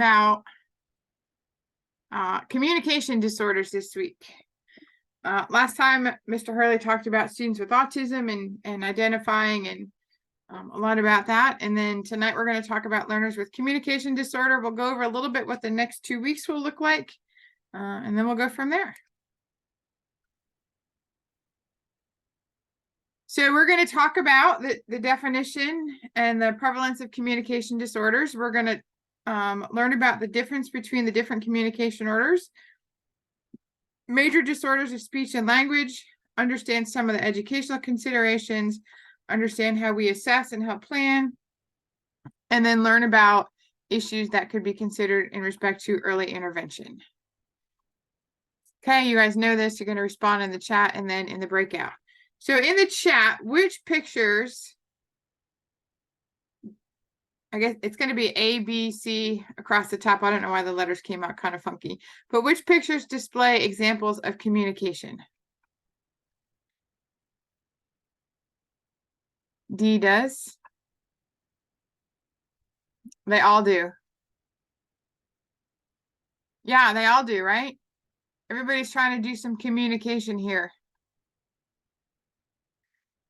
about communication disorders this week. Last time, Mr. Hurley talked about students with autism and identifying and a lot about that. And then tonight we're going to talk about learners with communication disorder. We'll go over a little bit what the next 2 weeks will look like, and then we'll go from there. So we're going to talk about the definition and the prevalence of communication disorders. We're going to learn about the difference between the different communication orders, major disorders of speech and language, understand some of the educational considerations, understand how we assess and help plan, and then learn about issues that could be considered in respect to early intervention. Okay, you guys know this. You're going to respond in the chat and then in the breakout. So in the chat, which pictures, I guess it's going to be A, B, C across the top. I don't know why the letters came out kind of funky, but which pictures display examples of communication? D does. They all do. Yeah, they all do, right? Everybody's trying to do some communication here.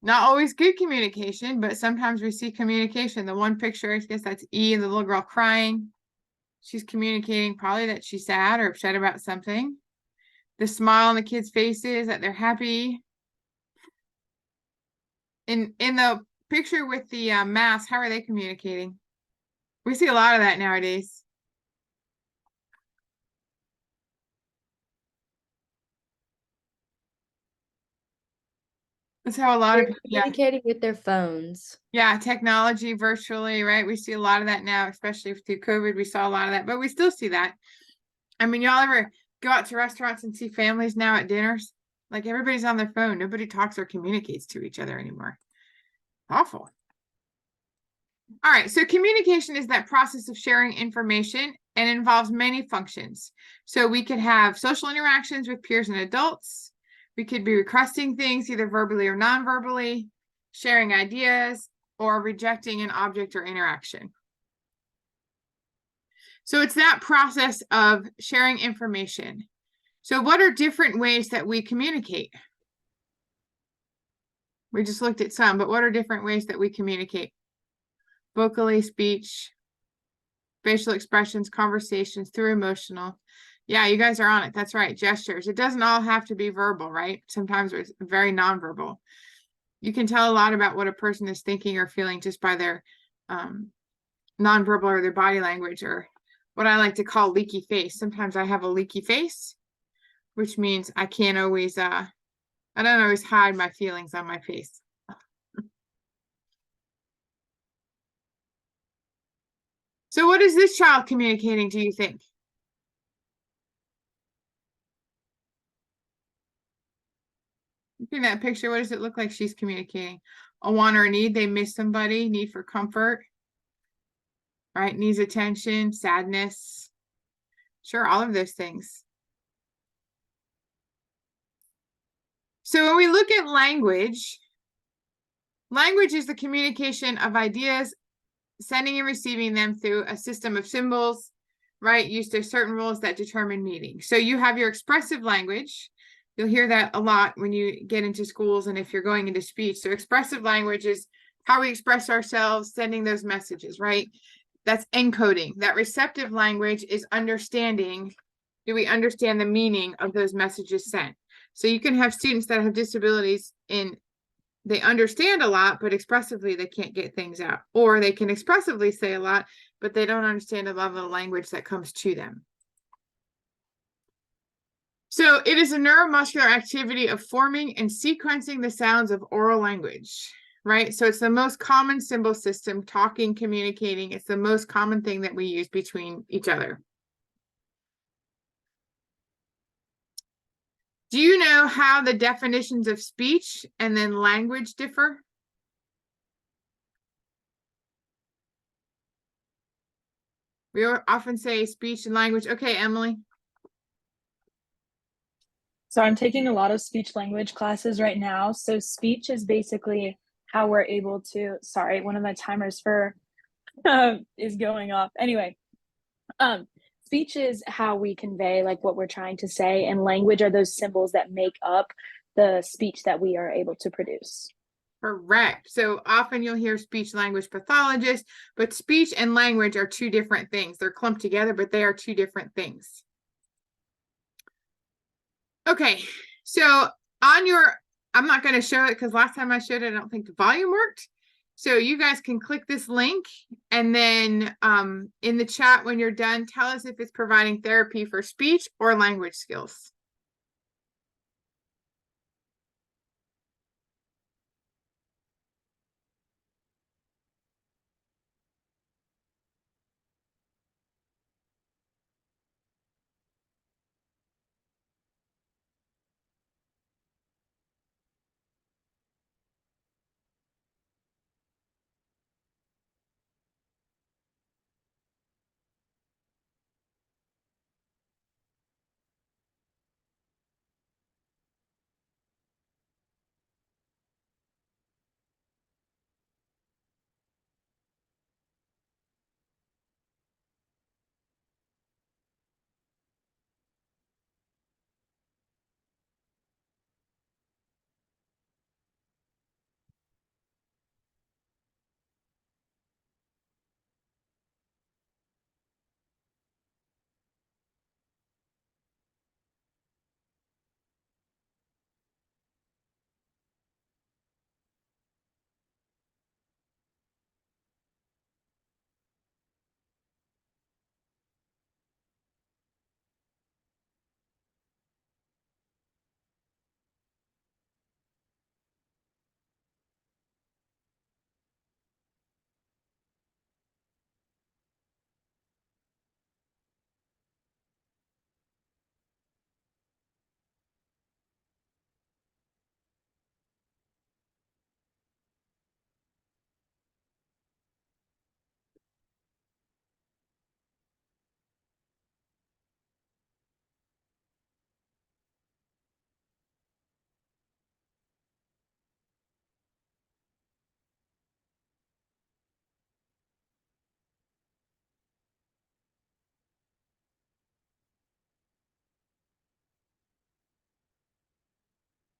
Not always good communication, but sometimes we see communication. The one picture, I guess that's E, the little girl crying. She's communicating probably that she's sad or upset about something. The smile on the kids' faces, that they're happy. In the picture with the mask, how are they communicating? We see a lot of that nowadays. That's how a lot of people communicating with their phones. Yeah, technology virtually, right? We see a lot of that now, especially through COVID. We saw a lot of that, but we still see that. I mean, y'all ever go out to restaurants and see families now at dinners? Like everybody's on their phone. Nobody talks or communicates to each other anymore. Awful. All right, so communication is that process of sharing information and involves many functions. So we could have social interactions with peers and adults. We could be requesting things either verbally or non-verbally, sharing ideas, or rejecting an object or interaction. So it's that process of sharing information. So what are different ways that we communicate? We just looked at some, but what are different ways that we communicate? Vocally, speech, facial expressions, conversations, through emotional. Yeah, you guys are on it. That's right. Gestures. It doesn't all have to be verbal, right? Sometimes it's very nonverbal. You can tell a lot about what a person is thinking or feeling just by their nonverbal or their body language, or what I like to call leaky face. Sometimes I have a leaky face, which means I can't always, I don't always hide my feelings on my face. So what is this child communicating, do you think? Look at that picture. What does it look like she's communicating? A want or a need. They miss somebody, need for comfort, right? Needs attention, sadness. Sure, all of those things. So when we look at language, language is the communication of ideas, sending and receiving them through a system of symbols, right? Used to certain rules that determine meaning. So you have your expressive language. You'll hear that a lot when you get into schools and if you're going into speech. So expressive language is how we express ourselves, sending those messages, right? That's encoding. That receptive language is understanding. Do we understand the meaning of those messages sent? So you can have students that have disabilities in they understand a lot, but expressively they can't get things out. Or they can expressively say a lot, but they don't understand a lot of the language that comes to them. So it is a neuromuscular activity of forming and sequencing the sounds of oral language, right? So it's the most common symbol system, talking, communicating. It's the most common thing that we use between each other. Do you know how the definitions of speech and then language differ? We often say speech and language. Okay, Emily. So I'm taking a lot of speech language classes right now. So speech is basically how we're able to, sorry, one of my timers for is going off. Anyway, Speech is how we convey like what we're trying to say, and language are those symbols that make up the speech that we are able to produce. Correct. So often you'll hear speech language pathologist, but speech and language are two different things. They're clumped together, but they are two different things. Okay, so on your, I'm not going to show it because last time I showed it, I don't think the volume worked. So you guys can click this link and then in the chat when you're done, tell us if it's providing therapy for speech or language skills.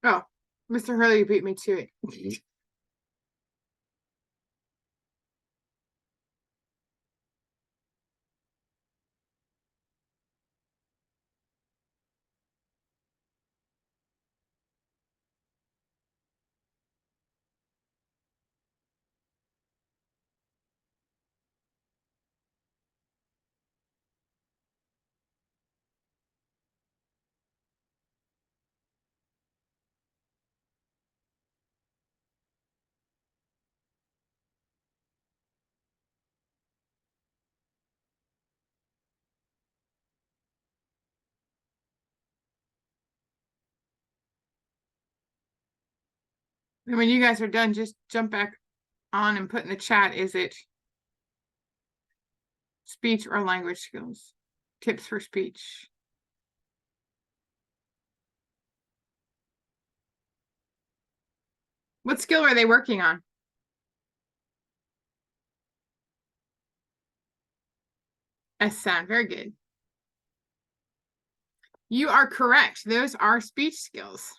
Oh, Mr. Hurley beat me to it. And when you guys are done, just jump back on and put in the chat, is it speech or language skills? Tips for speech. What skill are they working on? S sound, very good. You are correct. Those are speech skills.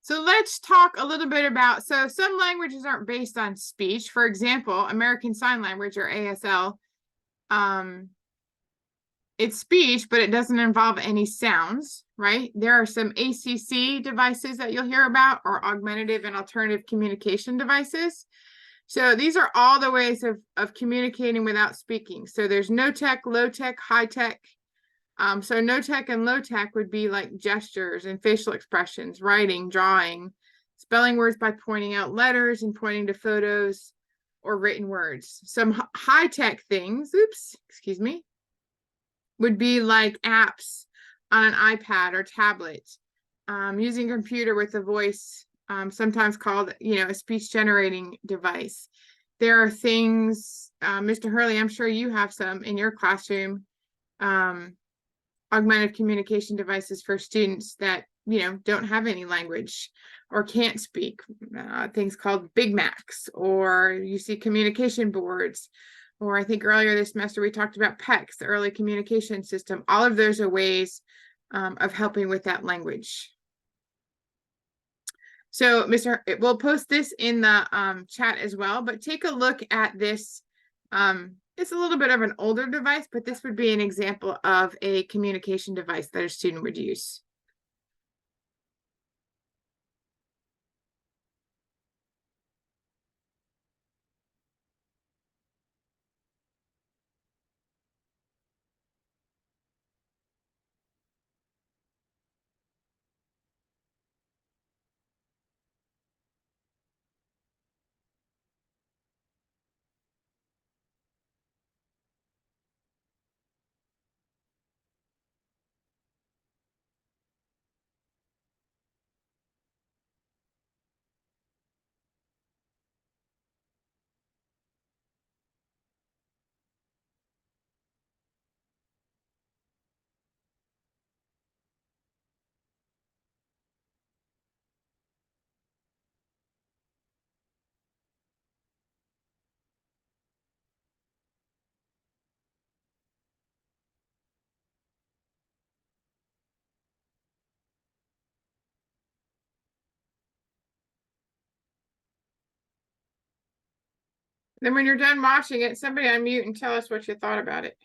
So let's talk a little bit about, so some languages aren't based on speech. For example, American Sign Language or ASL, it's speech, but it doesn't involve any sounds, right? There are some ACC devices that you'll hear about, or augmentative and alternative communication devices. So these are all the ways of communicating without speaking. So there's no tech, low tech, high tech. So no tech and low tech would be like gestures and facial expressions, writing, drawing, spelling words by pointing out letters and pointing to photos or written words. Some high tech things, excuse me, would be like apps on an iPad or tablet, using a computer with a voice, sometimes called, a speech generating device. There are things, Mr. Hurley, I'm sure you have some in your classroom, augmented communication devices for students that don't have any language or can't speak, things called Big Macs, or you see communication boards, or I think earlier this semester we talked about PECS, the early communication system. All of those are ways of helping with that language. So we'll post this in the chat as well, but take a look at this. It's a little bit of an older device, but this would be an example of a communication device that a student would use. Then when you're done watching it, somebody unmute and tell us what you thought about it.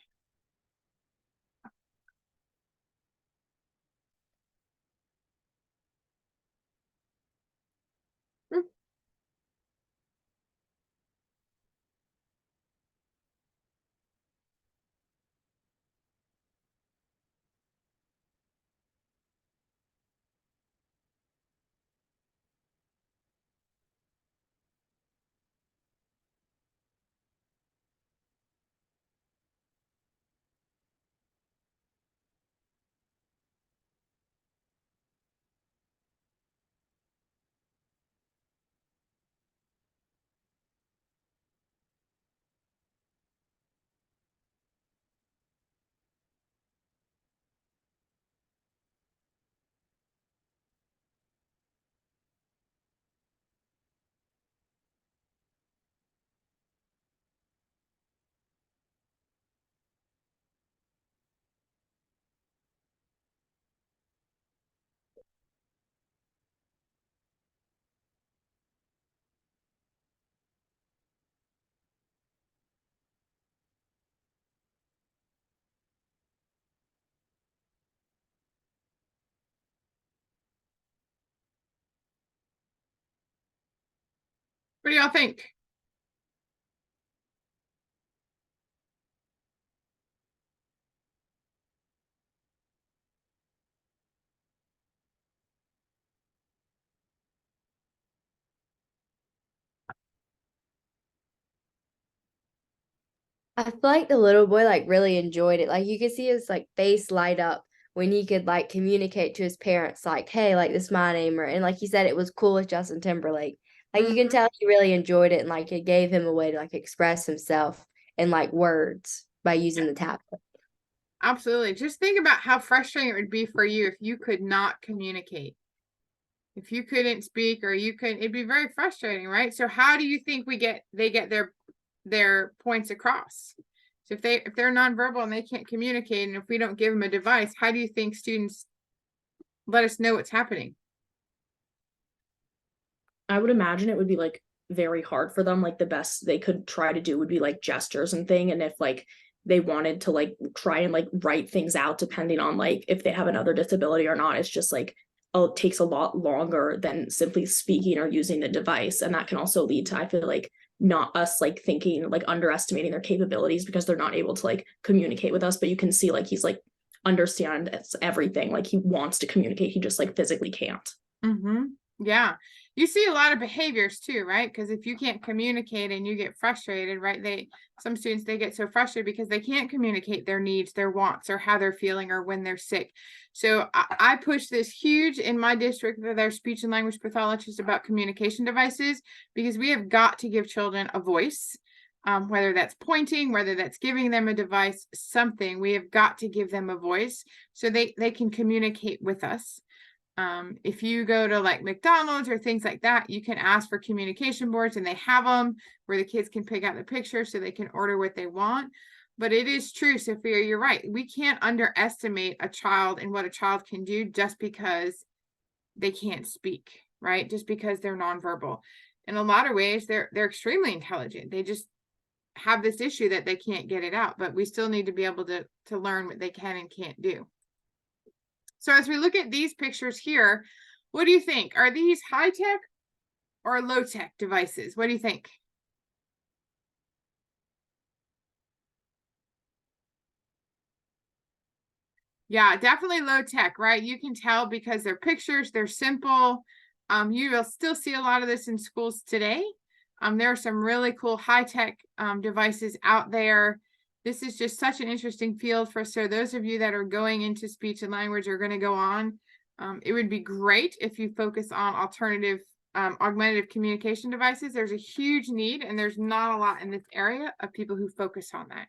What do y'all think? I feel like the little boy like really enjoyed it. Like you could see his like face light up when he could like communicate to his parents, like, hey, like this is my name, and like he said it was cool with Justin Timberlake. Like you can tell he really enjoyed it, and like it gave him a way to like express himself in like words by using the tablet. Absolutely. Just think about how frustrating it would be for you if you could not communicate. If you couldn't speak or you couldn't, it'd be very frustrating, right? So how do you think they get their points across? So if they're nonverbal and they can't communicate, and if we don't give them a device, how do you think students let us know what's happening? I would imagine it would be like very hard for them. Like the best they could try to do would be like gestures and thing. And if like they wanted to like try and like write things out, depending on like if they have another disability or not, it's just like, oh, it takes a lot longer than simply speaking or using the device. And that can also lead to, I feel like, not us like thinking like underestimating their capabilities because they're not able to like communicate with us. But you can see like he's like understand everything. Like he wants to communicate. He just like physically can't. Yeah. You see a lot of behaviors too, right? Because if you can't communicate and you get frustrated, right? Some students, they get so frustrated because they can't communicate their needs, their wants, or how they're feeling, or when they're sick. So I push this huge in my district with our speech and language pathologists about communication devices, because we have got to give children a voice. Whether that's pointing, whether that's giving them a device, something, we have got to give them a voice so they can communicate with us. If you go to like McDonald's or things like that, you can ask for communication boards and they have them where the kids can pick out the picture so they can order what they want. But it is true, Sophia, you're right. We can't underestimate a child and what a child can do just because they can't speak, right? Just because they're nonverbal. In a lot of ways, they're extremely intelligent. They just have this issue that they can't get it out, but we still need to be able to learn what they can and can't do. So as we look at these pictures here, what do you think? Are these high tech or low tech devices? What do you think? Yeah, definitely low tech, right? You can tell because they're pictures, they're simple. You will still see a lot of this in schools today. There are some really cool high tech devices out there. This is just such an interesting field for, so those of you that are going into speech and language are going to go on. It would be great if you focus on alternative augmentative communication devices. There's a huge need and there's not a lot in this area of people who focus on that.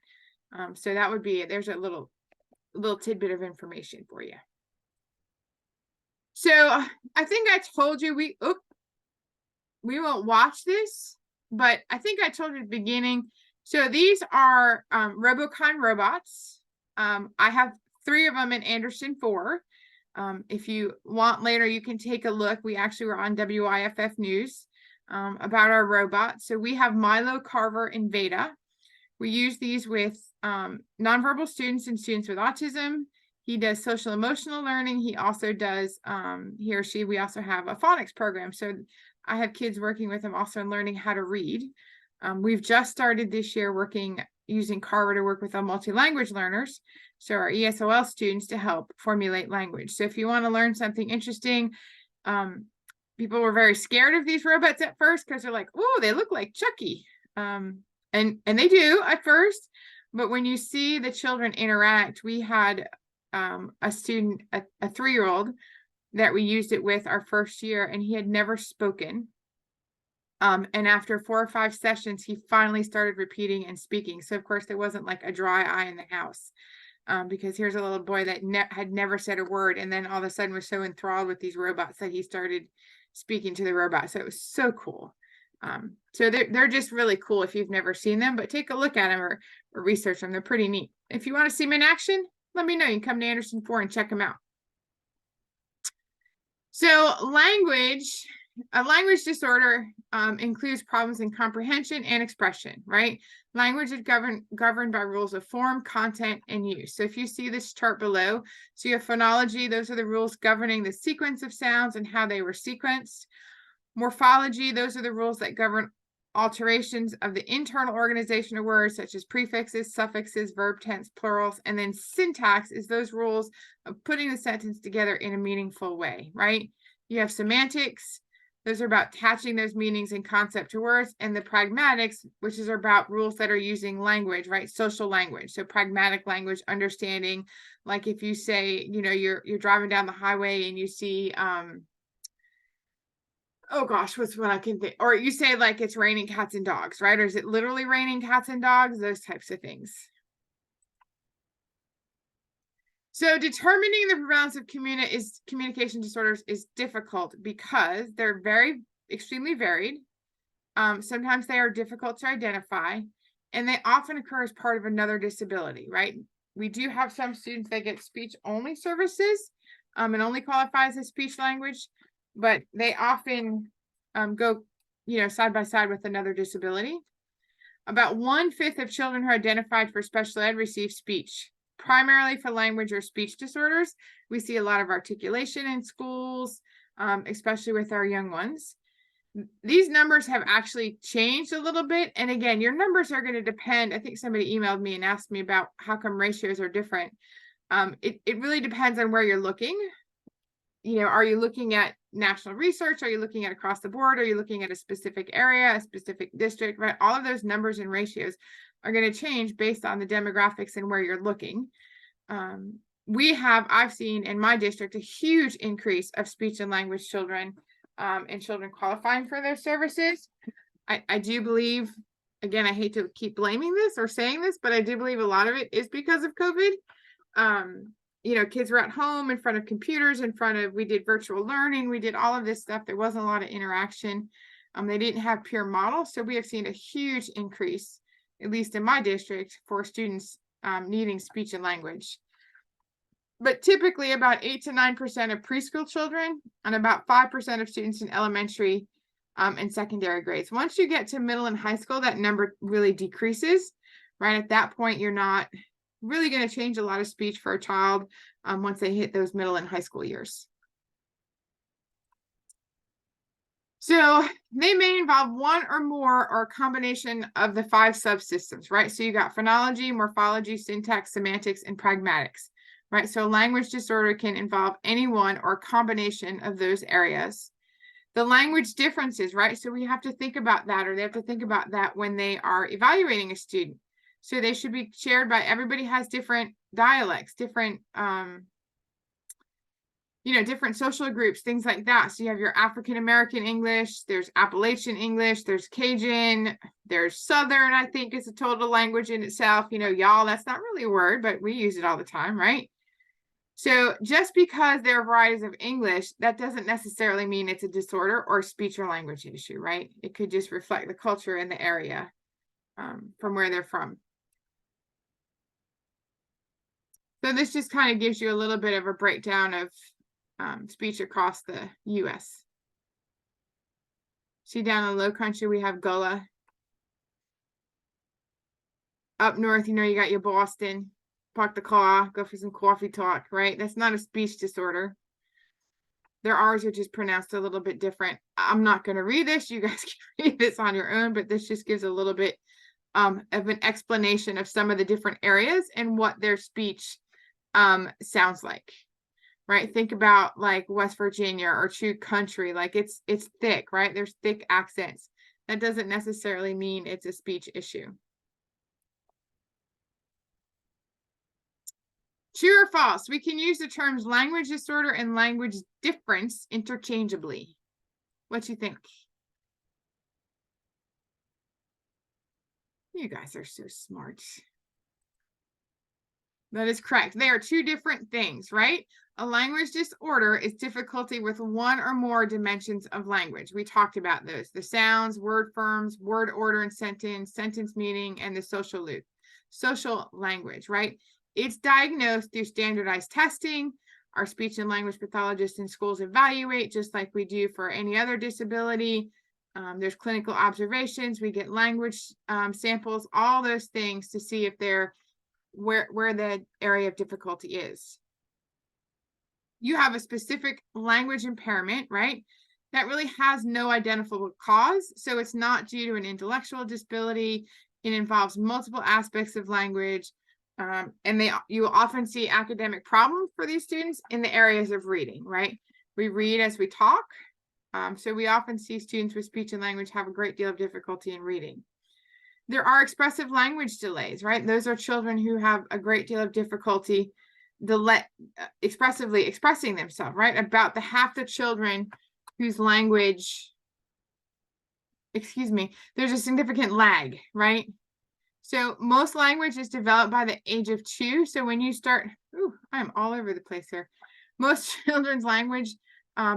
So that would be, there's a little tidbit of information for you. So I think I told you we won't watch this, but I think I told you at the beginning. So these are Roboconn robots. I have 3 of them in Anderson 4. If you want later, you can take a look. We actually were on WIFF News about our robots. So we have Milo, Carver, and Veda. We use these with nonverbal students and students with autism. He does social emotional learning. He also does, he or she, we also have a phonics program. So I have kids working with him also in learning how to read. We've just started this year using Carver to work with our multi-language learners. So our ESOL students to help formulate language. So if you want to learn something interesting, people were very scared of these robots at first because they're like, oh, they look like Chucky. And they do at first, but when you see the children interact, we had a student, a 3-year-old that we used it with our first year, and he had never spoken. And after 4 or 5 sessions, he finally started repeating and speaking. So of course there wasn't like a dry eye in the house, because here's a little boy that had never said a word, and then all of a sudden was so enthralled with these robots that he started speaking to the robot. So it was so cool. So they're just really cool if you've never seen them, but take a look at them or research them. They're pretty neat. If you want to see them in action, let me know. You can come to Anderson 4 and check them out. So a language disorder includes problems in comprehension and expression, right? Language is governed by rules of form, content, and use. So if you see this chart below, so you have phonology, those are the rules governing the sequence of sounds and how they were sequenced. Morphology, those are the rules that govern alterations of the internal organization of words, such as prefixes, suffixes, verb tense, plurals. And then syntax is those rules of putting the sentence together in a meaningful way, right? You have semantics. Those are about attaching those meanings and concept to words. And the pragmatics, which is about rules that are using language, right? Social language. So pragmatic language, understanding, like if you say, you know, you're driving down the highway and you see, oh gosh, what's what I can think? Or you say like it's raining cats and dogs, right? Or is it literally raining cats and dogs? Those types of things. So determining the prevalence of communication disorders is difficult because they're extremely varied. Sometimes they are difficult to identify, and they often occur as part of another disability, right? We do have some students that get speech-only services and only qualify as a speech language, but they often go, side by side with another disability. About 1/5 of children who are identified for special ed receive speech, primarily for language or speech disorders. We see a lot of articulation in schools, especially with our young ones. These numbers have actually changed a little bit. And again, your numbers are going to depend. I think somebody emailed me and asked me about how come ratios are different. It really depends on where you're looking. Are you looking at national research? Are you looking at across the board? Are you looking at a specific area, a specific district, right? All of those numbers and ratios are going to change based on the demographics and where you're looking. I've seen in my district a huge increase of speech and language children and children qualifying for their services. I do believe, again, I hate to keep blaming this or saying this, but I do believe a lot of it is because of COVID. kids were at home in front of computers, we did virtual learning, we did all of this stuff. There wasn't a lot of interaction. They didn't have peer models. So we have seen a huge increase, at least in my district, for students needing speech and language. But typically about 8 to 9% of preschool children and about 5% of students in elementary and secondary grades. Once you get to middle and high school, that number really decreases, right? At that point, you're not really going to change a lot of speech for a child once they hit those middle and high school years. So they may involve one or more or a combination of the 5 subsystems, right? So you got phonology, morphology, syntax, semantics, and pragmatics, right? So language disorder can involve any one or combination of those areas. The language differences, right? So we have to think about that, or they have to think about that when they are evaluating a student. So they should be shared by, everybody has different dialects, different, different social groups, things like that. So you have your African-American English, there's Appalachian English, there's Cajun, there's Southern, I think is a total language in itself. Y'all, that's not really a word, but we use it all the time, right? So just because there are varieties of English, that doesn't necessarily mean it's a disorder or speech or language issue, right? It could just reflect the culture in the area from where they're from. So this just kind of gives you a little bit of a breakdown of speech across the U.S. See, down in the Low Country, we have Gullah. Up north, you got your Boston. Park the car, go for some coffee talk, right? That's not a speech disorder. Their R's are just pronounced a little bit different. I'm not going to read this. You guys can read this on your own, but this just gives a little bit of an explanation of some of the different areas and what their speech sounds like, right? Think about like West Virginia or True Country, like it's thick, right? There's thick accents. That doesn't necessarily mean it's a speech issue. True or false? We can use the terms language disorder and language difference interchangeably. What do you think? You guys are so smart. That is correct. They are 2 different things, right? A language disorder is difficulty with one or more dimensions of language. We talked about those: the sounds, word forms, word order and sentence, sentence meaning, and the social loop. Social language, right? It's diagnosed through standardized testing. Our speech and language pathologists in schools evaluate just like we do for any other disability. There's clinical observations. We get language samples, all those things to see if they're where the area of difficulty is. You have a specific language impairment, right? That really has no identifiable cause. So it's not due to an intellectual disability. It involves multiple aspects of language. And you often see academic problems for these students in the areas of reading, right? We read as we talk. So we often see students with speech and language have a great deal of difficulty in reading. There are expressive language delays, right? Those are children who have a great deal of difficulty expressively expressing themselves, right? About half the children whose language, there's a significant lag, right? So most language is developed by the age of 2. So when you start, I'm all over the place here. Most children's language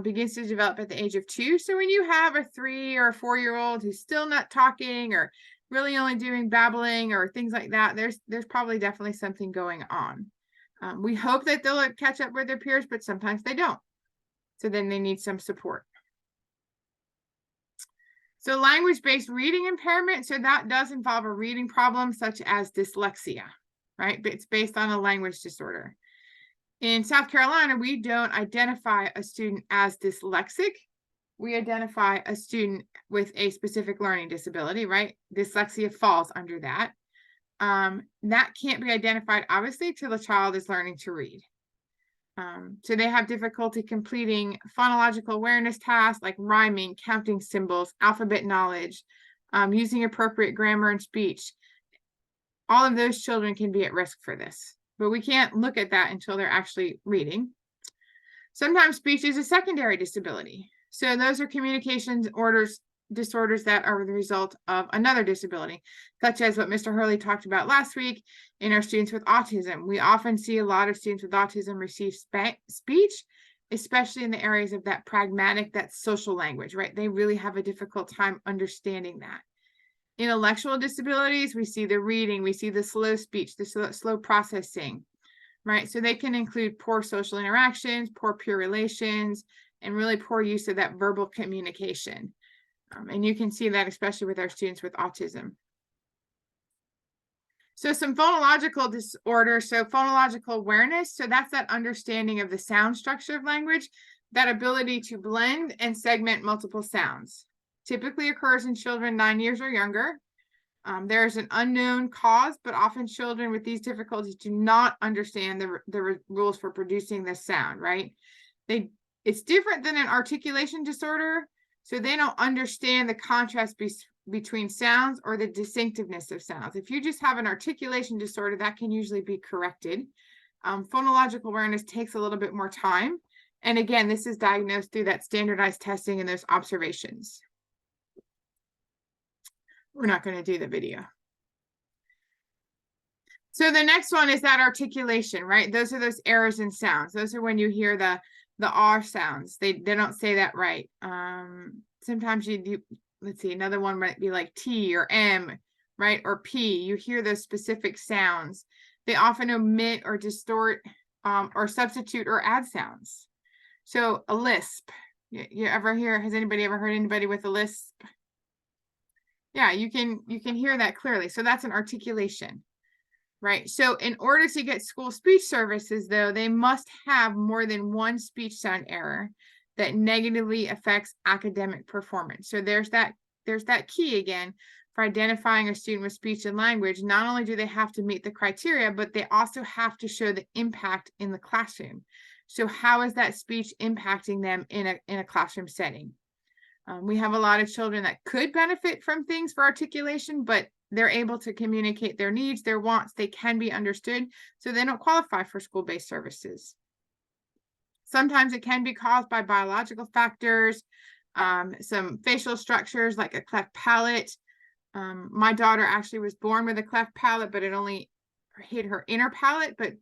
begins to develop at the age of 2. So when you have a 3 or a 4-year-old who's still not talking or really only doing babbling or things like that, there's probably definitely something going on. We hope that they'll catch up with their peers, but sometimes they don't. So then they need some support. So language-based reading impairment, so that does involve a reading problem such as dyslexia, right? But it's based on a language disorder. In South Carolina, we don't identify a student as dyslexic. We identify a student with a specific learning disability, right? Dyslexia falls under that. That can't be identified, obviously, till the child is learning to read. So they have difficulty completing phonological awareness tasks like rhyming, counting symbols, alphabet knowledge, using appropriate grammar and speech. All of those children can be at risk for this, but we can't look at that until they're actually reading. Sometimes speech is a secondary disability. So those are communication orders disorders that are the result of another disability, such as what Mr. Hurley talked about last week in our students with autism. We often see a lot of students with autism receive speech, especially in the areas of that pragmatic, that social language, right? They really have a difficult time understanding that. Intellectual disabilities, we see the reading, we see the slow speech, the slow processing, right? So they can include poor social interactions, poor peer relations, and really poor use of that verbal communication. And you can see that especially with our students with autism. So some phonological disorders, so phonological awareness, so that's that understanding of the sound structure of language, that ability to blend and segment multiple sounds. Typically occurs in children 9 years or younger. There's an unknown cause, but often children with these difficulties do not understand the rules for producing this sound, right? It's different than an articulation disorder, so they don't understand the contrast between sounds or the distinctiveness of sounds. If you just have an articulation disorder, that can usually be corrected. Phonological awareness takes a little bit more time. And again, this is diagnosed through that standardized testing and those observations. We're not going to do the video. So the next one is that articulation, right? Those are those errors in sounds. Those are when you hear the R sounds. They don't say that right. Sometimes you let's see, another one might be like T or M, right? Or P. You hear those specific sounds. They often omit or distort or substitute or add sounds. So a lisp. You ever hear, has anybody ever heard anybody with a lisp? Yeah, you can hear that clearly. So that's an articulation, right? So in order to get school speech services, though, they must have more than one speech sound error that negatively affects academic performance. So there's that key again for identifying a student with speech and language. Not only do they have to meet the criteria, but they also have to show the impact in the classroom. So how is that speech impacting them in a classroom setting? We have a lot of children that could benefit from things for articulation, but they're able to communicate their needs, their wants, they can be understood, so they don't qualify for school-based services. Sometimes it can be caused by biological factors, some facial structures like a cleft palate. My daughter actually was born with a cleft palate, but it only hit her inner palate, but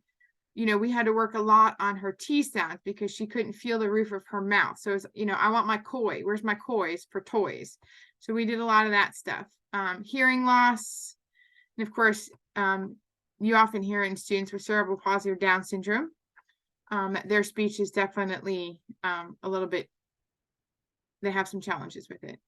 we had to work a lot on her T sounds because she couldn't feel the roof of her mouth. So it's, I want my koi. Where's my kois for toys? So we did a lot of that stuff. Hearing loss. And of course, you often hear in students with cerebral palsy or Down syndrome. Their speech is definitely a little bit, they have some challenges with it.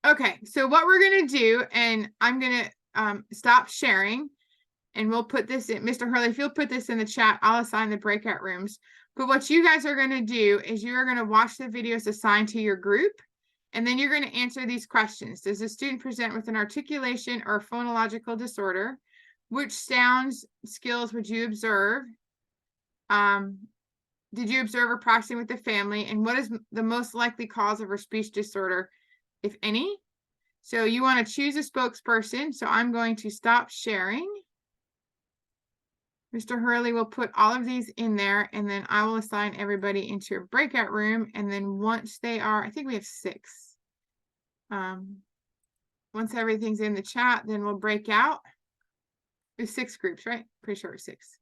Okay, so what we're going to do, and I'm going to stop sharing, and we'll put this in, Mr. Hurley, if you'll put this in the chat, I'll assign the breakout rooms. But what you guys are going to do is you're going to watch the videos assigned to your group, and then you're going to answer these questions. Does a student present with an articulation or phonological disorder? Which sounds skills would you observe? Did you observe or practicing with the family? And what is the most likely cause of her speech disorder, if any? So you want to choose a spokesperson. So I'm going to stop sharing. Mr. Hurley will put all of these in there, and then I will assign everybody into a breakout room. And then once they are, I think we have 6. Once everything's in the chat, then we'll break out. There's 6 groups, right? Pretty sure it's 6.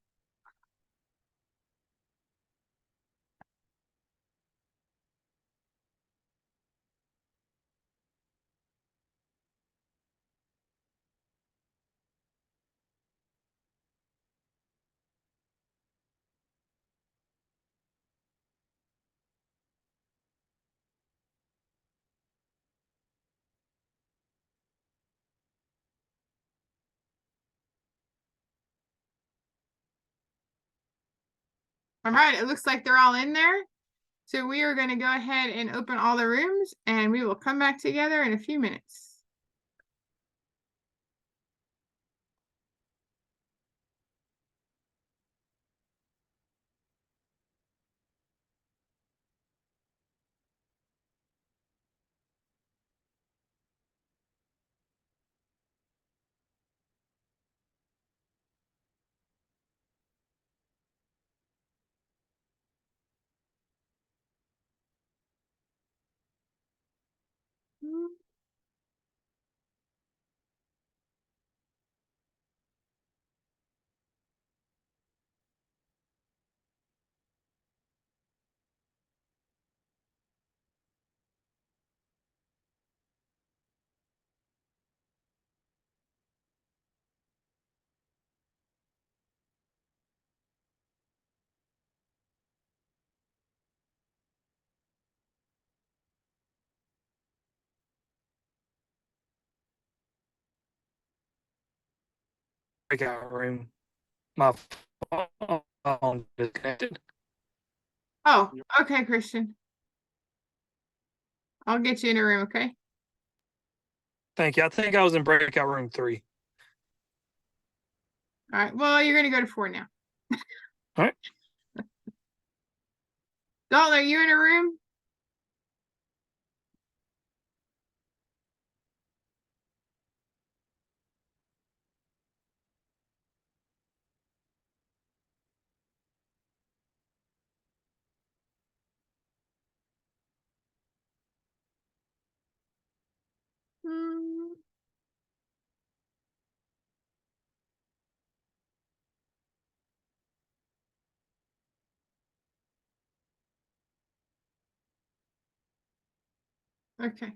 All right, it looks like they're all in there. So we are going to go ahead and open all the rooms, and we will come back together in a few minutes. Breakout room. My phone disconnected. Oh, okay, Christian. I'll get you in a room, okay? Thank you. I think I was in breakout room 3. All right. Well, you're gonna go to 4 now. All right. Dalton, are you in a room? Hmm. Okay.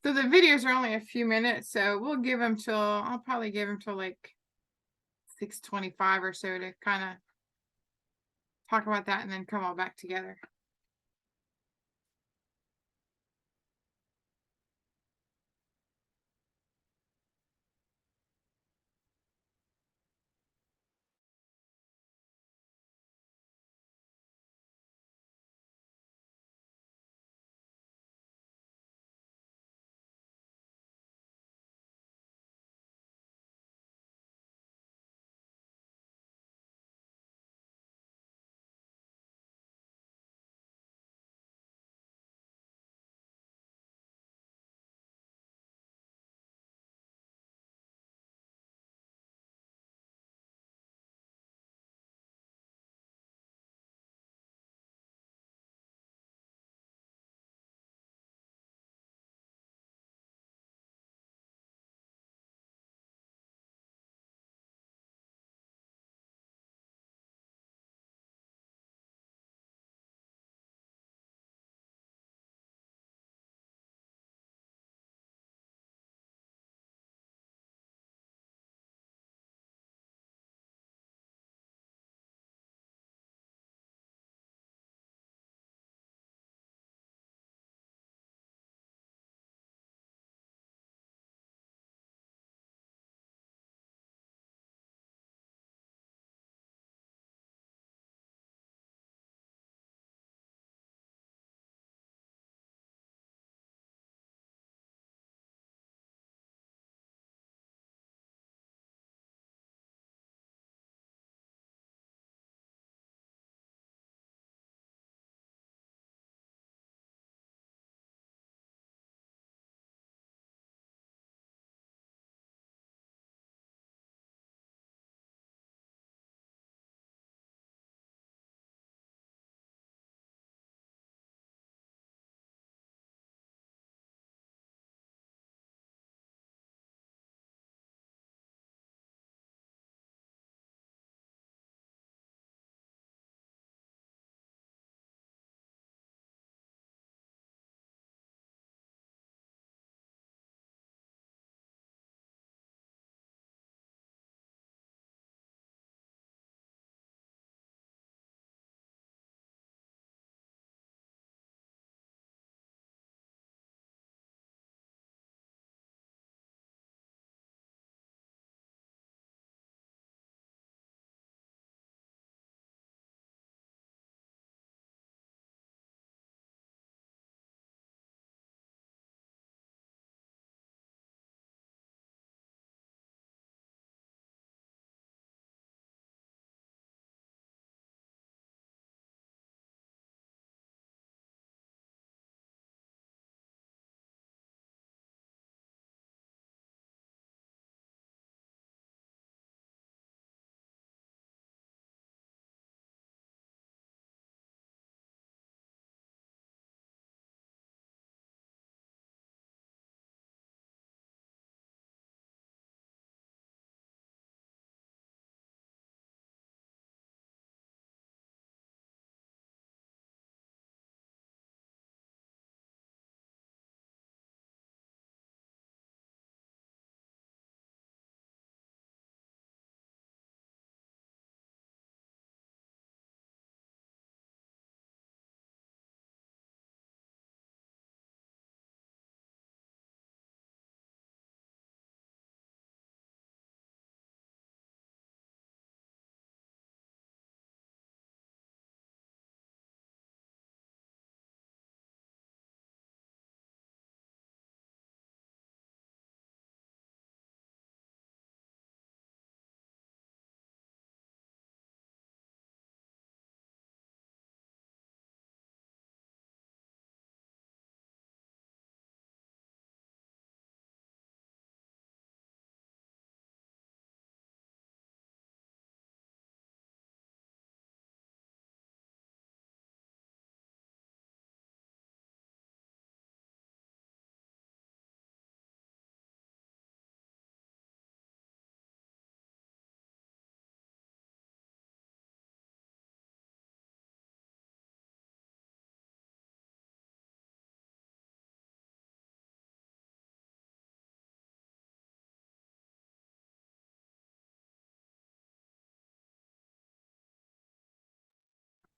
So the videos are only a few minutes, so we'll give them till, I'll probably give them till like 6:25 or so to kind of talk about that and then come all back together.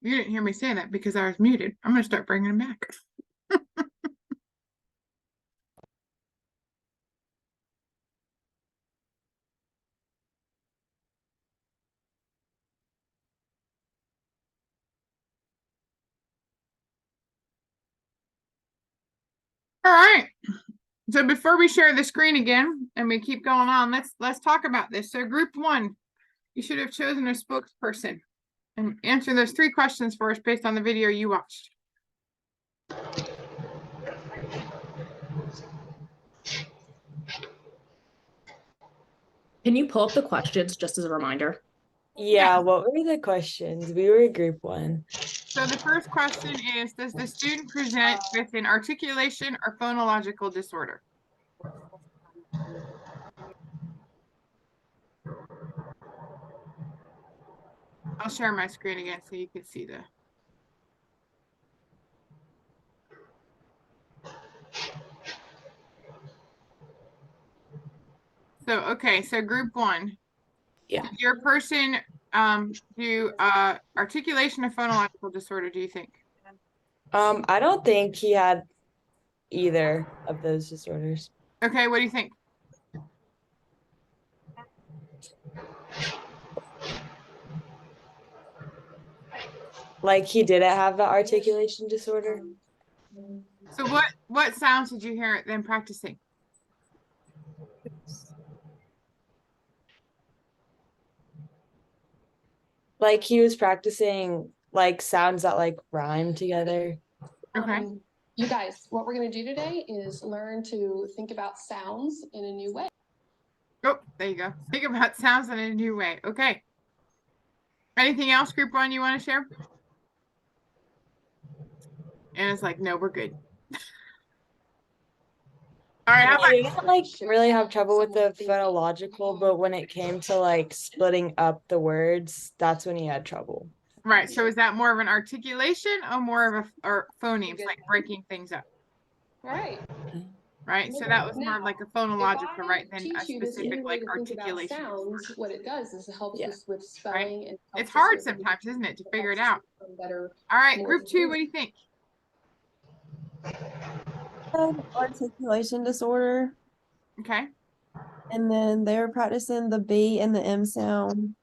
You didn't hear me say that because I was muted. I'm gonna start bringing them back. All right. So before we share the screen again and we keep going on, let's talk about this. So group one, you should have chosen a spokesperson and answer those 3 questions for us based on the video you watched. Can you pull up the questions just as a reminder? Yeah, what were the questions? We were group 1. So the first question is, does the student present with an articulation or phonological disorder? I'll share my screen again so you can see the. So, okay, so group 1. Yeah. Did your person do articulation or phonological disorder, do you think? I don't think he had either of those disorders. Okay, what do you think? Like he didn't have the articulation disorder. So what sounds did you hear them practicing? Like he was practicing like sounds that like rhyme together. Okay. You guys, what we're going to do today is learn to think about sounds in a new way. Oh, there you go. Think about sounds in a new way. Okay. Anything else, group 1, you want to share? And it's like, no, we're good. All right, how about He didn't like really have trouble with the phonological, but when it came to like splitting up the words, that's when he had trouble. right? So is that more of an articulation or more of or phonemes, like breaking things up? All right. Right. So that was more of like a phonological, right, than a Teach you this specific new way like to think about articulation. sounds. What it does is it helps Yeah. us with spelling and helps It's us hard with- sometimes, isn't it, to it figure it helps us out? become better. All right, more group 2, what do you think? Articulation disorder, Okay. and then they were practicing the B and the M sound.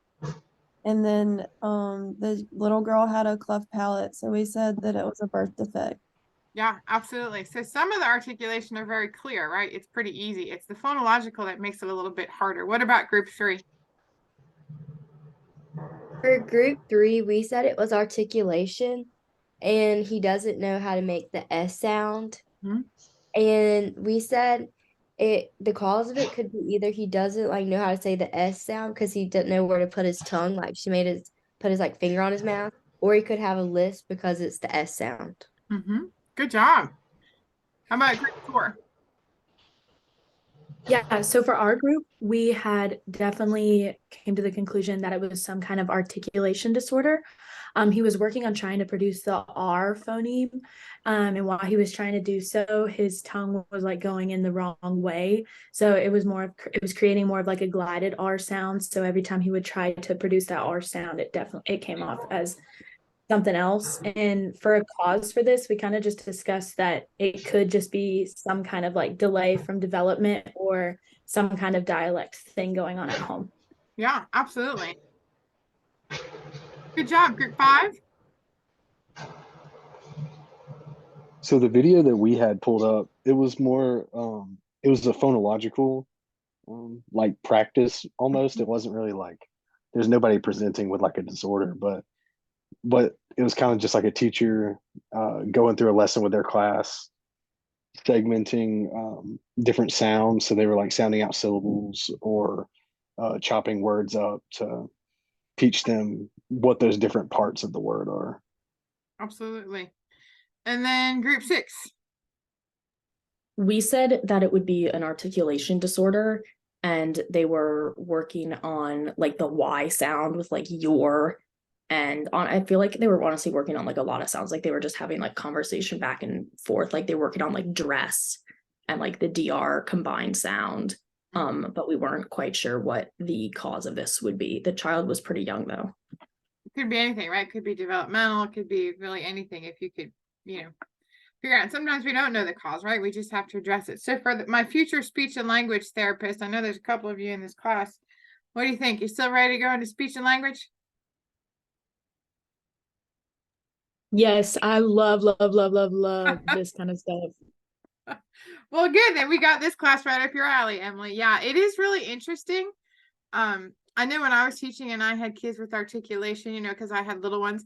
And then the little girl had a cleft palate, so we said that it was a birth defect. Yeah, absolutely. So some of the articulation are very clear, right? It's pretty easy. It's the phonological that makes it a little bit harder. What about group 3? For group 3, we said it was articulation, and he doesn't know how to make the S sound. Mhm. And we said the cause of it could be either he doesn't like know how to say the S sound because he didn't know where to put his tongue, like she put his like finger on his mouth, or he could have a lisp because it's the S sound. Mm-hmm. Good job. How about group 4? Yeah, so for our group, we had definitely came to the conclusion that it was some kind of articulation disorder. He was working on trying to produce the R phoneme, and while he was trying to do so, his tongue was like going in the wrong way. So it was creating more of like a glided R sound. So every time he would try to produce that R sound, it came off as something else. And for a cause for this, we kind of just discussed that it could just be some kind of like delay from development or some kind of dialect thing going on at home. Yeah, absolutely. Good job, group 5. So the video that we had pulled up, it was more it was a phonological like practice almost. It wasn't really like there's nobody presenting with like a disorder, but it was kind of just like a teacher going through a lesson with their class, segmenting different sounds. So they were like sounding out syllables or chopping words up to teach them what those different parts of the word are. Absolutely. And then group 6. We said that it would be an articulation disorder, and they were working on like the Y sound with like your, and I feel like they were honestly working on like a lot of sounds. Like they were just having like conversation back and forth. Like they were working on like dress and like the DR combined sound. But we weren't quite sure what the cause of this would be. The child was pretty young though. Could be anything, right? Could be developmental, it could be really anything if you could, figure out. Sometimes we don't know the cause, right? We just have to address it. So for my future speech and language therapist, I know there's a couple of you in this class. What do you think? You still ready to go into speech and language? Yes, I love this kind of stuff. Well, good. Then we got this class right up your alley, Emily. Yeah, it is really interesting. I know when I was teaching and I had kids with articulation, because I had little ones,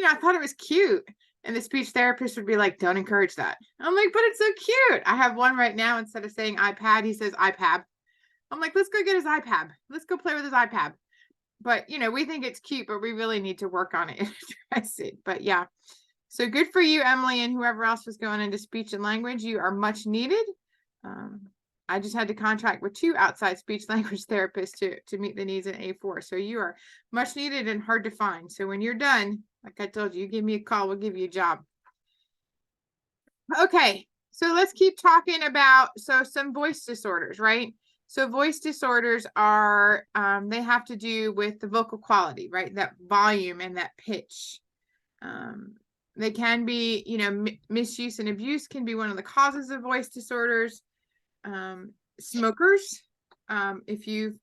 I thought it was cute. And the speech therapist would be like, don't encourage that. I'm like, but it's so cute. I have one right now. Instead of saying iPad, he says iPad. I'm like, let's go get his iPad. Let's go play with his iPad. But, we think it's cute, but we really need to work on it and address it. But yeah. So good for you, Emily, and whoever else was going into speech and language. You are much needed. I just had to contract with 2 outside speech language therapists to meet the needs in A4. So you are much needed and hard to find. So when you're done, like I told you, give me a call. We'll give you a job. Okay, so let's keep talking about some voice disorders, right? So voice disorders are, they have to do with the vocal quality, right? That volume and that pitch. They can be, misuse and abuse can be one of the causes of voice disorders. Smokers, if you've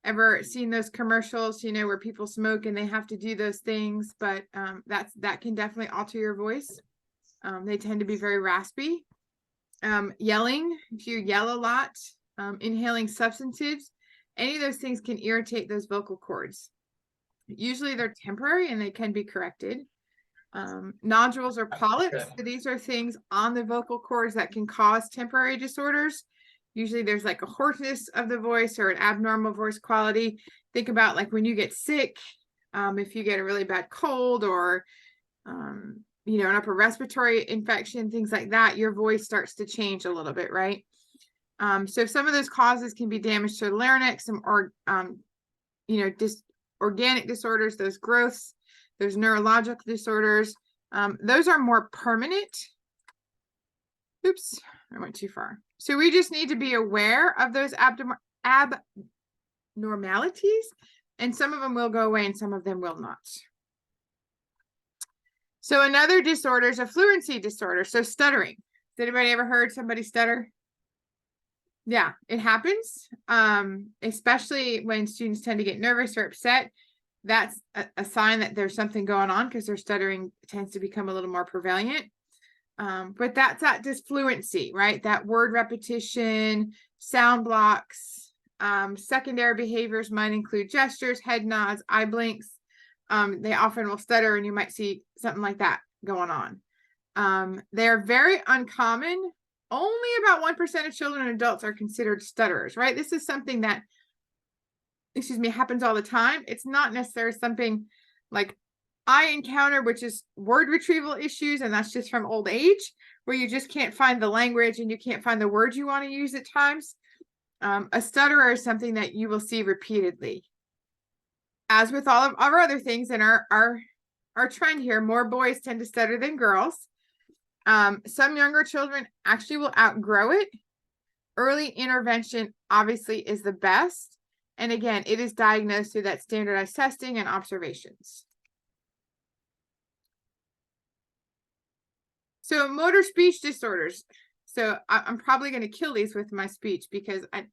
ever seen those commercials, where people smoke and they have to do those things, but that can definitely alter your voice. They tend to be very raspy. Yelling, if you yell a lot, inhaling substances, any of those things can irritate those vocal cords. Usually they're temporary and they can be corrected. Nodules or polyps, so these are things on the vocal cords that can cause temporary disorders. Usually there's like a hoarseness of the voice or an abnormal voice quality. Think about like when you get sick, if you get a really bad cold or, an upper respiratory infection, things like that, your voice starts to change a little bit, right? So some of those causes can be damage to the larynx, organic disorders, those growths, those neurological disorders. Those are more permanent. Oops, I went too far. So we just need to be aware of those abnormalities, and some of them will go away and some of them will not. So another disorder is a fluency disorder. So stuttering. Has anybody ever heard somebody stutter? Yeah, it happens, especially when students tend to get nervous or upset. That's a sign that there's something going on because their stuttering tends to become a little more prevalent. But that's that disfluency, right? That word repetition, sound blocks. Secondary behaviors might include gestures, head nods, eye blinks. They often will stutter and you might see something like that going on. They're very uncommon. Only about 1% of children and adults are considered stutterers, right? This is something that, happens all the time. It's not necessarily something like I encounter, which is word retrieval issues, and that's just from old age, where you just can't find the language and you can't find the words you want to use at times. A stutterer is something that you will see repeatedly. As with all of our other things in our trend here, more boys tend to stutter than girls. Some younger children actually will outgrow it. Early intervention obviously is the best. And again, it is diagnosed through that standardized testing and observations. So motor speech disorders. So I'm probably going to kill these with my speech because I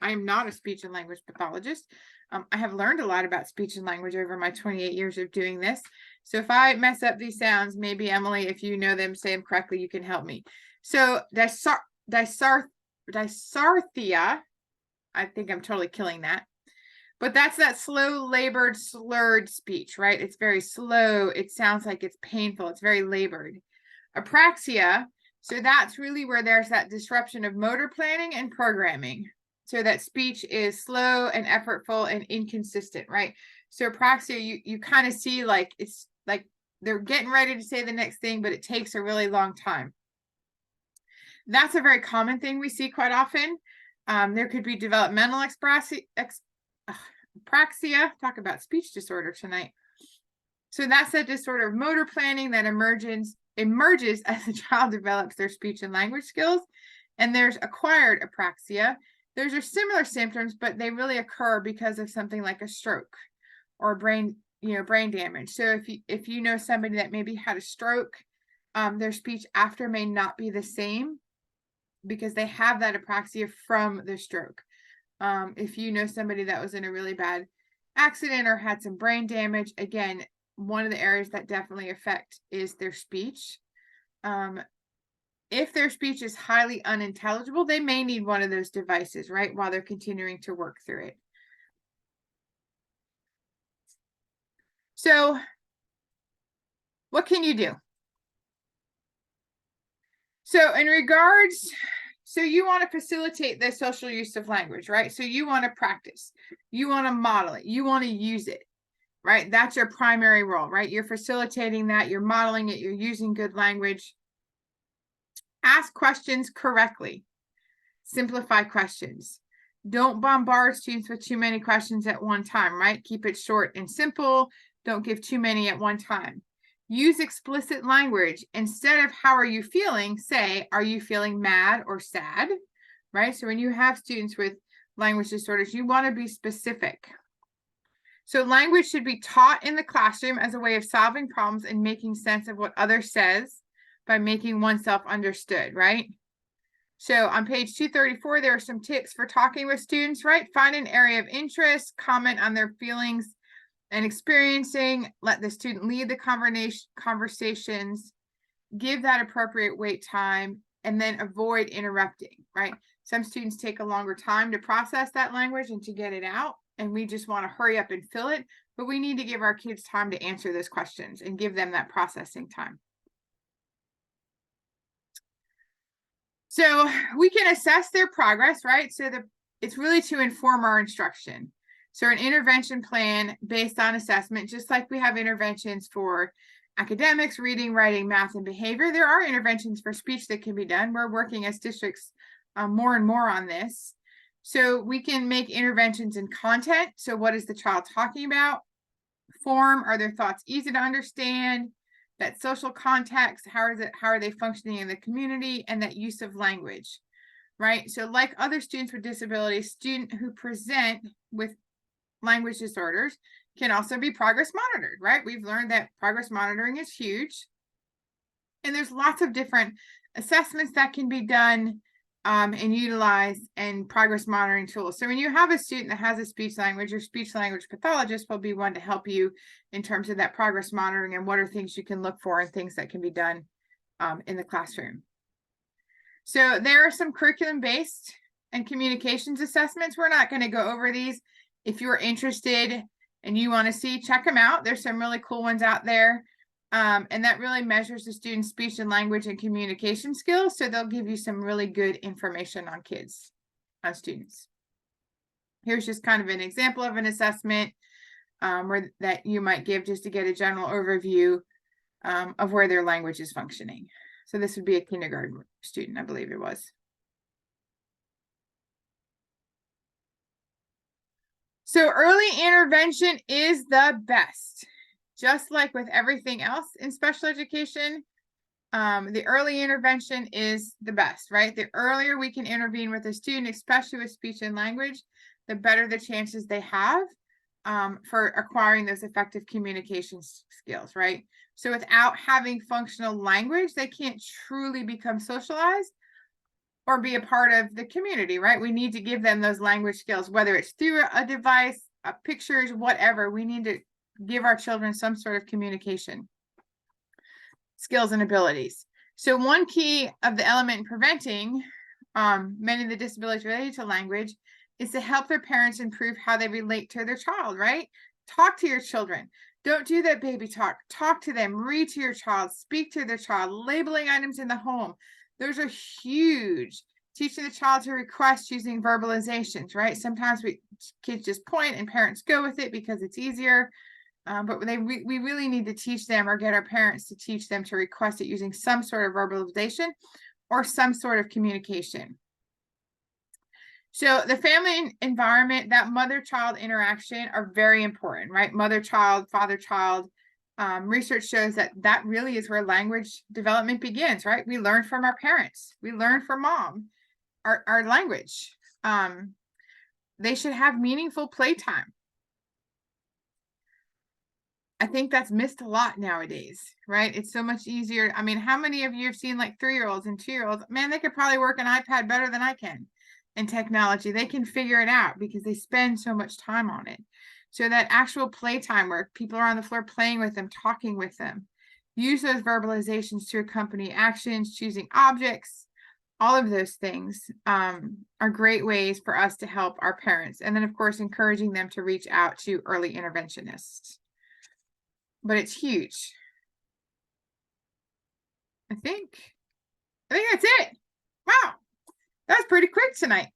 am not a speech and language pathologist. I have learned a lot about speech and language over my 28 years of doing this. So if I mess up these sounds, maybe Emily, if you know them, say them correctly, you can help me. So dysarthria, I think I'm totally killing that. But that's that slow, labored, slurred speech, right? It's very slow. It sounds like it's painful. It's very labored. Apraxia, so that's really where there's that disruption of motor planning and programming. So that speech is slow and effortful and inconsistent, right? So apraxia, you kind of see like it's like they're getting ready to say the next thing, but it takes a really long time. That's a very common thing we see quite often. There could be developmental apraxia, talk about speech disorder tonight. So that's a disorder of motor planning that emerges as the child develops their speech and language skills. And there's acquired apraxia. Those are similar symptoms, but they really occur because of something like a stroke or brain brain damage. So if you know somebody that maybe had a stroke, their speech after may not be the same because they have that apraxia from the stroke. If you know somebody that was in a really bad accident or had some brain damage, again, one of the areas that definitely affect is their speech. If their speech is highly unintelligible, they may need one of those devices, right, while they're continuing to work through it. So what can you do? So in regards, so you want to facilitate the social use of language, right? So you want to practice, you want to model it, you want to use it, right? That's your primary role, right? You're facilitating that, you're modeling it, you're using good language. Ask questions correctly. Simplify questions. Don't bombard students with too many questions at one time, right? Keep it short and simple. Don't give too many at one time. Use explicit language. Instead of how are you feeling, say, are you feeling mad or sad, right? So when you have students with language disorders, you want to be specific. So language should be taught in the classroom as a way of solving problems and making sense of what others says by making oneself understood, right? So on page 234, there are some tips for talking with students, right? Find an area of interest, comment on their feelings and experiencing, let the student lead the conversations, give that appropriate wait time, and then avoid interrupting, right? Some students take a longer time to process that language and to get it out, and we just want to hurry up and fill it, but we need to give our kids time to answer those questions and give them that processing time. So we can assess their progress, right? So it's really to inform our instruction. So an intervention plan based on assessment, just like we have interventions for academics, reading, writing, math, and behavior, there are interventions for speech that can be done. We're working as districts more and more on this. So we can make interventions in content. So what is the child talking about? Form, are their thoughts easy to understand? That social context, how are they functioning in the community, and that use of language, right? So like other students with disabilities, students who present with language disorders can also be progress monitored, right? We've learned that progress monitoring is huge. And there's lots of different assessments that can be done and utilized and progress monitoring tools. So when you have a student that has a speech language, your speech language pathologist will be one to help you in terms of that progress monitoring and what are things you can look for and things that can be done in the classroom. So there are some curriculum-based and communications assessments. We're not going to go over these. If you're interested and you want to see, check them out. There's some really cool ones out there. And that really measures the student's speech and language and communication skills. So they'll give you some really good information on kids, on students. Here's just kind of an example of an assessment that you might give just to get a general overview of where their language is functioning. So this would be a kindergarten student, I believe it was. So early intervention is the best. Just like with everything else in special education, the early intervention is the best, right? The earlier we can intervene with a student, especially with speech and language, the better the chances they have for acquiring those effective communication skills, right? So without having functional language, they can't truly become socialized or be a part of the community, right? We need to give them those language skills, whether it's through a device, pictures, whatever. We need to give our children some sort of communication skills and abilities. So one key of the element in preventing many of the disabilities related to language is to help their parents improve how they relate to their child, right? Talk to your children. Don't do that baby talk. Talk to them, read to your child, speak to their child, labeling items in the home. Those are huge. Teaching the child to request using verbalizations, right? Sometimes kids just point and parents go with it because it's easier. But we really need to teach them or get our parents to teach them to request it using some sort of verbalization or some sort of communication. So the family environment, that mother-child interaction are very important, right? Mother-child, father-child. Research shows that really is where language development begins, right? We learn from our parents. We learn from mom, our language. They should have meaningful playtime. I think that's missed a lot nowadays, right? It's so much easier. I mean, how many of you have seen like 3-year-olds and 2-year-olds? Man, they could probably work an iPad better than I can in technology. They can figure it out because they spend so much time on it. So that actual playtime where people are on the floor playing with them, talking with them, use those verbalizations to accompany actions, choosing objects, all of those things are great ways for us to help our parents. And then, of course, encouraging them to reach out to early interventionists. But it's huge. I think that's it. Wow, that was pretty quick tonight.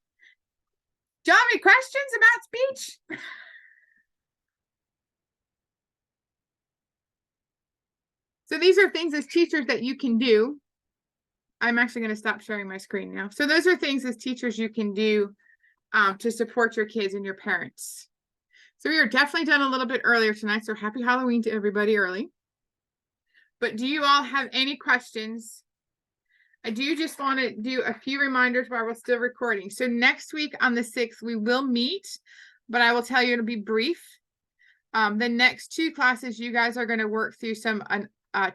John, any questions about speech? So these are things as teachers that you can do. I'm actually going to stop sharing my screen now. So those are things as teachers you can do to support your kids and your parents. So we are definitely done a little bit earlier tonight. So happy Halloween to everybody early. But do you all have any questions? I do just want to do a few reminders while we're still recording. So next week on the 6th, we will meet, but I will tell you it'll be brief. The next 2 classes, you guys are going to work through some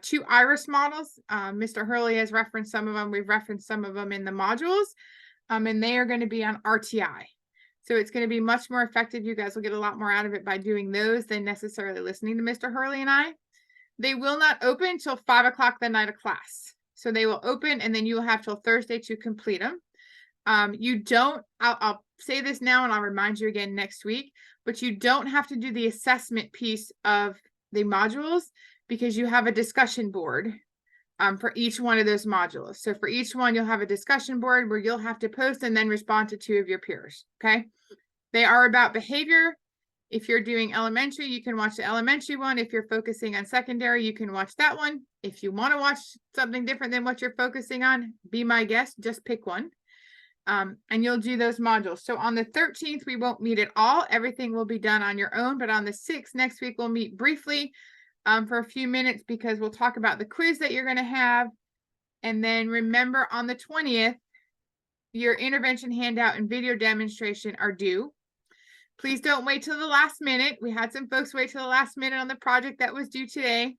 2 iris models. Mr. Hurley has referenced some of them. We've referenced some of them in the modules, and they are going to be on RTI. So it's going to be much more effective. You guys will get a lot more out of it by doing those than necessarily listening to Mr. Hurley and I. They will not open until 5 o'clock the night of class. So they will open and then you will have till Thursday to complete them. You don't, I'll say this now and I'll remind you again next week, but you don't have to do the assessment piece of the modules because you have a discussion board for each one of those modules. So for each one, you'll have a discussion board where you'll have to post and then respond to 2 of your peers. Okay. They are about behavior. If you're doing elementary, you can watch the elementary one. If you're focusing on secondary, you can watch that one. If you want to watch something different than what you're focusing on, be my guest, just pick one. And you'll do those modules. So on the 13th, we won't meet at all. Everything will be done on your own. But on the 6th, next week, we'll meet briefly for a few minutes because we'll talk about the quiz that you're going to have. And then remember on the 20th, your intervention handout and video demonstration are due. Please don't wait till the last minute. We had some folks wait till the last minute on the project that was due today.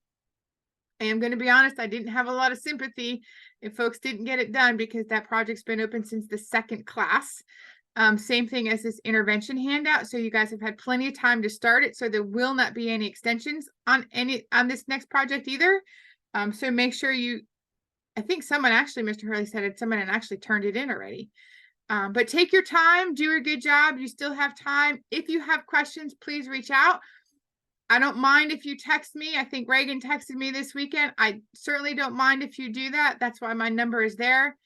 I am going to be honest, I didn't have a lot of sympathy if folks didn't get it done because that project's been open since the 2nd class. Same thing as this intervention handout. So you guys have had plenty of time to start it. So there will not be any extensions on this next project either. So make sure I think someone actually, Mr. Hurley said it, someone had actually turned it in already. But take your time, do a good job. You still have time. If you have questions, please reach out. I don't mind if you text me. I think Reagan texted me this weekend. I certainly don't mind if you do that. That's why my number is there.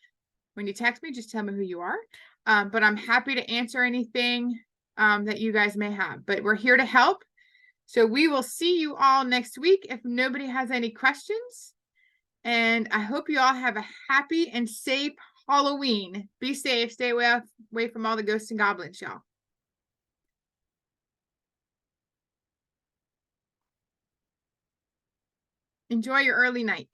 When you text me, just tell me who you are. But I'm happy to answer anything that you guys may have. But we're here to help. So we will see you all next week if nobody has any questions. And I hope you all have a happy and safe Halloween. Be safe. Stay away from all the ghosts and goblins, y'all. Enjoy your early night.